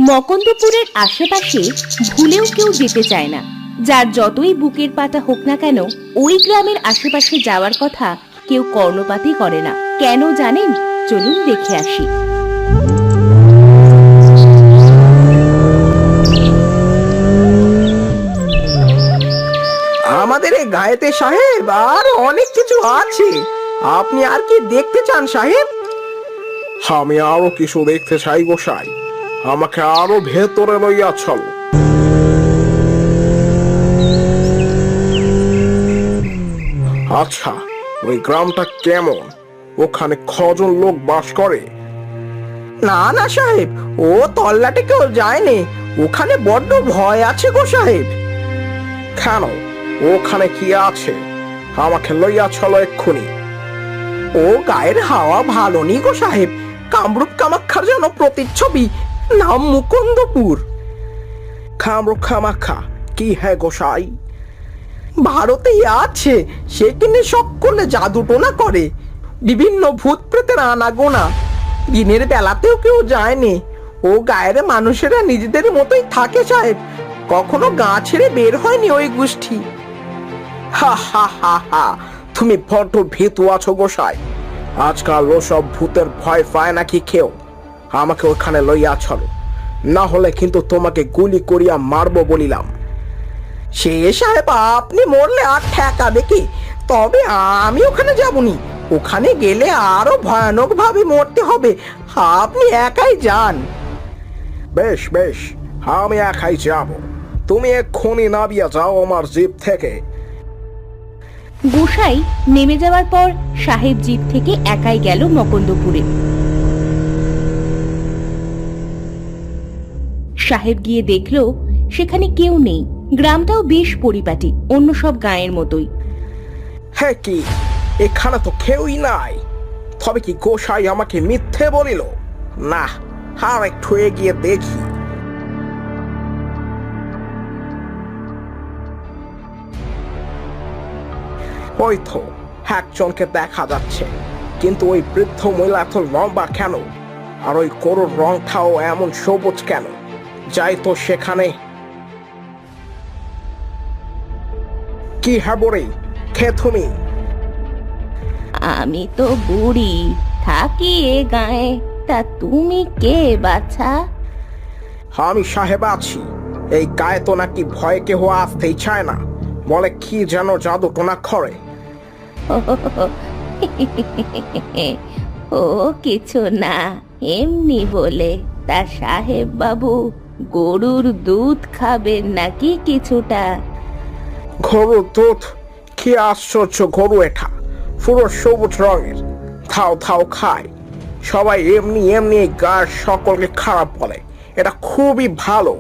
মকন্দপুরের আশেপাশে ভুলেও কেউ যেতে চায় না। যার যতই বুকের পাটা হোক না কেন, ওই গ্রামের আশেপাশে যাওয়ার কথা কেউ কর্ণপাতই করে না। কেন জানেন? চলুন দেখে আসি। আমাদের এই গায়েতে সাহেব আর অনেক কিছু আছে। আপনি আর কি দেখতে চান সাহেব? আমি আরো কিছু দেখতে চাই গোসাই, আমাকে আরো ভেতরে লইয়া চলো। আচ্ছা, ওই গ্রামটা কেমন? ওখানে কজন লোক বাস করে? না না সাহেব, ও তল্লাটে কেউ যায়নি। ওখানে বড্ড ভয় আছে গো সাহেব। কেন? ওখানে কি আছে? আমাকে লইয়া চলো এক্ষুনি। ও গায়ের হাওয়া ভালো নি গো সাহেব। কামরূপ কামাখ্যার যেন প্রতিচ্ছবি, নাম মুকুন্দপুর। কামরূপ কামাখ্যা কি হে গোসাই? ভারতেই আছে। সেখানে সকলে জাদু টোনা করে, বিভিন্ন ভূত প্রেতের আনাগোনা। দিনের বেলাতেও কেউ যায়নি। ও গায়ের মানুষেরা নিজেদের মতোই থাকে সাহেব। কখনো গা ছেড়ে বের হয়নি ওই গোষ্ঠী। হা হা হা হা, তুমি বড্ড ভীতু আছো গোসাই। আজকাল ওসব ভূতের ভয় পায় নাকি কেউ? আমাকে ওখানে লইয়া চলো, না হলে কিন্তু তোমাকে গুলি করিয়া মারবো বলিলাম। সে সাহেব, আপনি মরলে আর ঠেকাবে কি? তবে আমি ওখানে যাবনি। ওখানে গেলে আরো ভয়ানক ভাবে মরতে হবে। আপনি একাই যান। বেশ বেশ, আমি একাই যাব। তুমি এক্ষুনি নামিয়া যাও আমার জিপ থেকে। গোসাই নেমে যাওয়ার পর সাহেব জিপ থেকে একাই গেল মকন্দপুরে। সাহেব গিয়ে দেখলো সেখানে কেউ নেই। গ্রামটাও বেশ পরিপাটি, অন্য সব গাঁয়ের মতোই। হ্যাঁ, কি এখানে তো কেউই নাই? তবে কি গোসাই আমাকে মিথ্যে বলিল? না, আর একটু এগিয়ে দেখি। ওই তো একজনকে দেখা যাচ্ছে, কিন্তু ওই বৃদ্ধ মহিলা এত লম্বা কেন? আর ওই গরুর রংটাও এমন সবুজ কেন? যাই তো সেখানে। কি হ্যাঁ বরে, কে তুমি? আমি তো বুড়ি, থাকি এ গায়ে। তা তুমি কে বাছা? আমি সাহেব আছি। এই গায়ে তো নাকি ভয়ে কেহ আসতেই চায় না। বলে কি যেন জাদু টোনা করে। ও কিছু না, এমনি বলে। তা সাহেব বাবু, গরুর দুধ খাবেন নাকি কিছুটা? গরুর দুধ? কি আশ্চর্য গরু এটা, পুরো সবুজ রঙের। থাও থাও খায়। সবাই এমনি এমনি এই গায়ের সকলকে খারাপ বলে। এটা খুবই ভালো।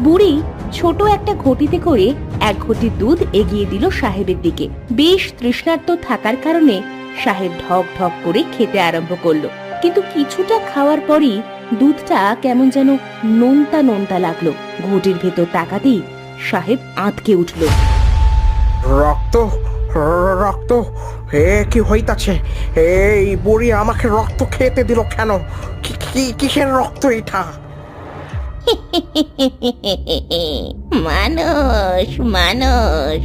বুড়ি ছোট একটা ঘটিতে করে এক ঘটি দুধ এগিয়ে দিল সাহেবের দিকে। বেশ তৃষ্ণার্ত থাকার কারণে সাহেব ঢক ঢক করে খেতে আরম্ভ করলো। কিন্তু কিছুটা খাওয়ার পরই দুধটা কেমন যেন নোনতা নোনতা লাগলো। ঘটির ভেতর তাকাতেই সাহেব আঁতকে উঠল। রক্ত, রক্ত! এ কি হইতাছে? এই বুড়ি আমাকে রক্ত খেতে দিল কেন? কিসের রক্ত এটা? মানুষ মানুষ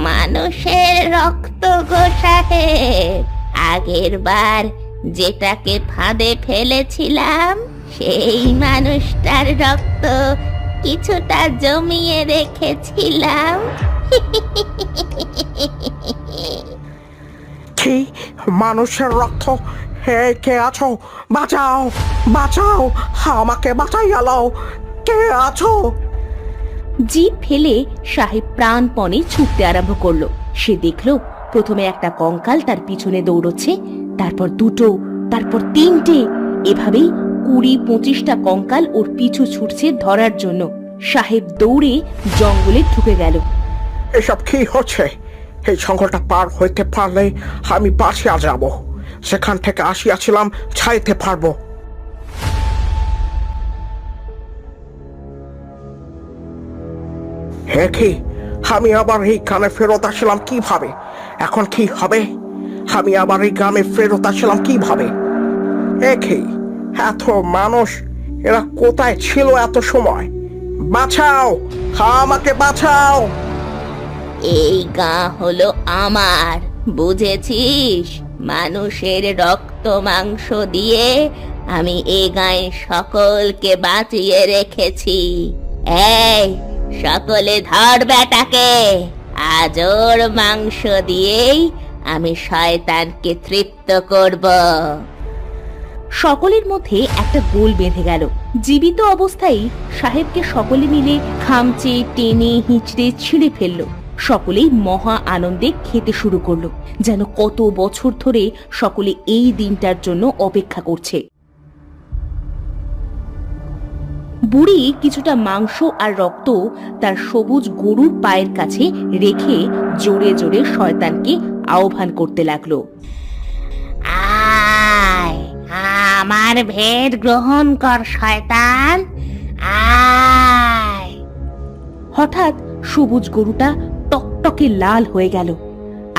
মানুষের রক্ত গো সাহেব। আগের বার যেটাকে ফাঁদে ফেলেছিলাম সেই মানুষটার রক্ত কিছুটা জমিয়ে রেখেছিলাম। কি মানুষের রক্ত? হে, কে আছো? বাঁচাও, বাঁচাও, আমাকে বাঁচাইয়া লও। কে আছো? জিভ ফেলে সাহেব প্রাণপণে ছুটতে আরম্ভ করলো। সে দেখলো প্রথমে একটা কঙ্কাল তার পিছনে দৌড়চ্ছে, তারপর দুটো, তারপর তিনটে। এভাবেই 20-25টা কঙ্কাল ওর পিছু ছুটছে ধরার জন্য। সাহেব দৌড়ে জঙ্গলে ঢুকে গেল। এসব কি হচ্ছে? এই জঙ্গলটা পার হইতে পারলে আমি বাঁচিয়া যাব। সেখান থেকে আসিয়াছিলাম, ছাইতে পারবো। হে কি, আমি আবার এই কানে ফেরত আসলাম কিভাবে? এখন কি হবে? আমি আবার এই গ্রামে ফেরত আসলাম কিভাবে? একে এত মানুষ, এরা কোথায় ছিল এত সময়? বাঁচাও, আমাকে বাঁচাও! এই গাঁ হলো আমার, বুঝেছিস? মানুষের রক্ত মাংস দিয়ে আমি এই গাঁয়ের সকলকে বাঁচিয়ে রেখেছি। এই সকলে ধর বেটাকে, আজ ওর মাংস দিয়েই আমি শয়তানকে তৃপ্ত করব। সকলের মধ্যে একটা গোল বেঁধে গেল। জীবিত অবস্থায় সাহেবকে সকলে মিলে খামচে টেনে হিঁচড়ে ছিঁড়ে ফেললো। সকলেই মহা আনন্দে খেতে শুরু করলো, যেন কত বছর ধরে সকলে এই দিনটার জন্য অপেক্ষা করছে। বুড়ি কিছুটা মাংস আর রক্ত তার সবুজ গরুর পায়ের কাছে রেখে জোরে জোরে শয়তানকে আহ্বান করতে লাগলো। আয়, আমার ভেদ গ্রহণ কর শয়তান, আয়। হঠাৎ সবুজ গরুটা টকটকে লাল হয়ে গেল,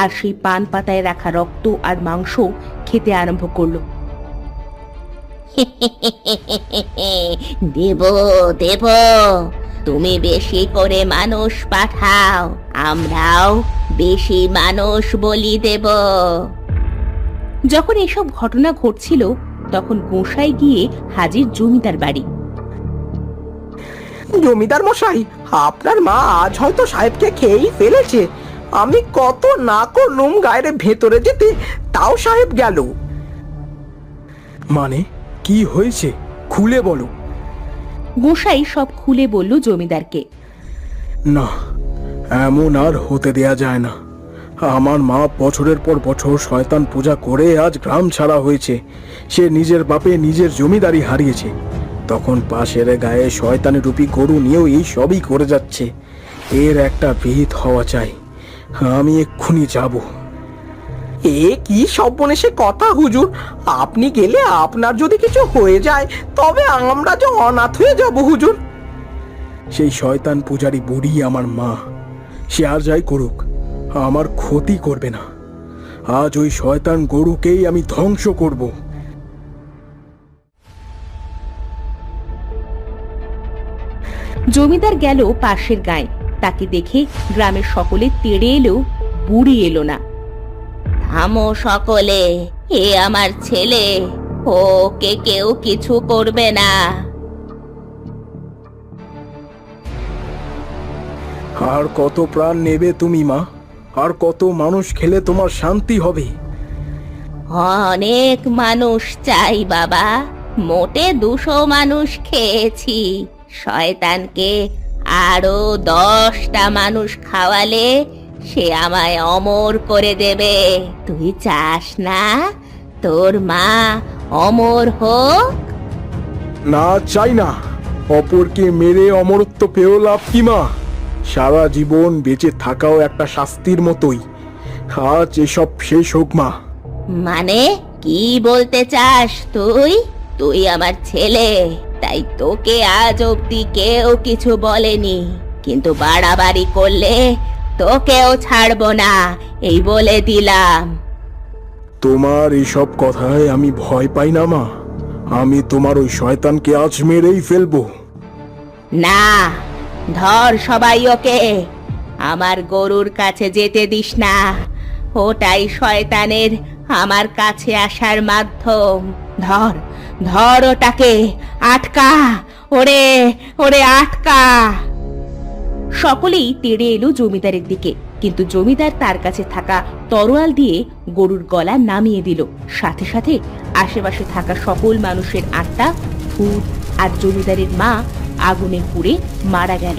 আর সেই পান পাতায় রাখা রক্ত আর মাংস খেতে আরম্ভ করলো। দেব দেব, তুমি বেশি করে মানুষ পাঠাও, আমরাও বেশি মানুষ বলি দেব। যখন এসব ঘটনা ঘটছিল তখন গোসাই গিয়ে হাজির জমিদার বাড়ি। জমিদার মশাই, আপনার মা আজ হয়তো সাহেবকে খেয়েই ফেলেছে। আমি কত না করলুম গায়ের ভেতরে যেতে, তাও সাহেব গেল। মানে কি হয়েছে, খুলে বলো। গোসাই সব খুলে বলল জমিদারকে। না, এমন আর হতে দেয়া যায় না। আমার মা বছরের পর বছর শয়তান পূজা করে আজ গ্রাম ছাড়া হয়েছে। সে নিজের বাপে নিজের জমিদারি হারিয়েছে, তখন পাশের গায়ে শয়তানি রূপী গরু নিয়েও এই সবই করে যাচ্ছে। এর একটা বিহিত হওয়া চাই। আমি এক্ষুনি যাব। এ কি সর্বনেশে কথা হুজুর! আপনি গেলে আপনার যদি কিছু হয়ে যায় তবে আমরা যে অনাথ হয়ে যাব হুজুর। সেই শয়তান পূজারি বুড়ি আমার মা, সে আর যাই করুক আমার ক্ষতি করবে না। আজ ওই শয়তান গরুকেই আমি ধ্বংস করব। জমিদার গেল পাশের গায়ে। তাকে দেখে গ্রামের সকলে তেড়ে এলেও বুড়ি এলো না। থামো সকলে, এ আমার ছেলে, ওকে কেউ কিছু করবে না। আর কত প্রাণ নেবে তুমি মা? আর কত মানুষ খেলে তোমার শান্তি হবে? অনেক মানুষ চাই বাবা, মোটে 200 মানুষ খেয়েছি। শয়তানকে আরো 10টা মানুষ খাওয়ালে সে আমায় অমর করে দেবে। তুই চাস না তোর মা অমর হোক? না, চাই না। অপরকে মেরে অমরত্ব পেয়েও লাভ কি মা? সারা জীবন বেঁচে থাকাও একটা শাস্তির মতোই। আজ এসব শেষ হোক মা। মানে কি বলতে চাস তুই? তুই আমার ছেলে, তাই তোকে আজ অব্দি কেউ কিছু বলেনি, কিন্তু বাড়াবাড়ি করলে তোকেও ছাড়বো না, এই বলে দিলাম। তোমার এইসব কথায় আমি ভয় পাই না মা। আমি তোমার ওই শয়তানকে আজ মেরেই ফেলবো। না, ধর সবাই ওকে, আমার গরুর কাছে যেতে দিস না। ওটাই শয়তানের আমার কাছে আসার মাধ্যম। ধর ধর ওটাকে, আটকা, ওরে ওরে আটকা। সকলেই তেড়ে এলো জমিদারের দিকে, কিন্তু জমিদার তার কাছে থাকা তরোয়াল দিয়ে গরুর গলা নামিয়ে দিল। সাথে সাথে আশেপাশে থাকা সকল মানুষের আত্মা, ভূত আর জমিদারের মা আগুনে পুড়ে মারা গেল।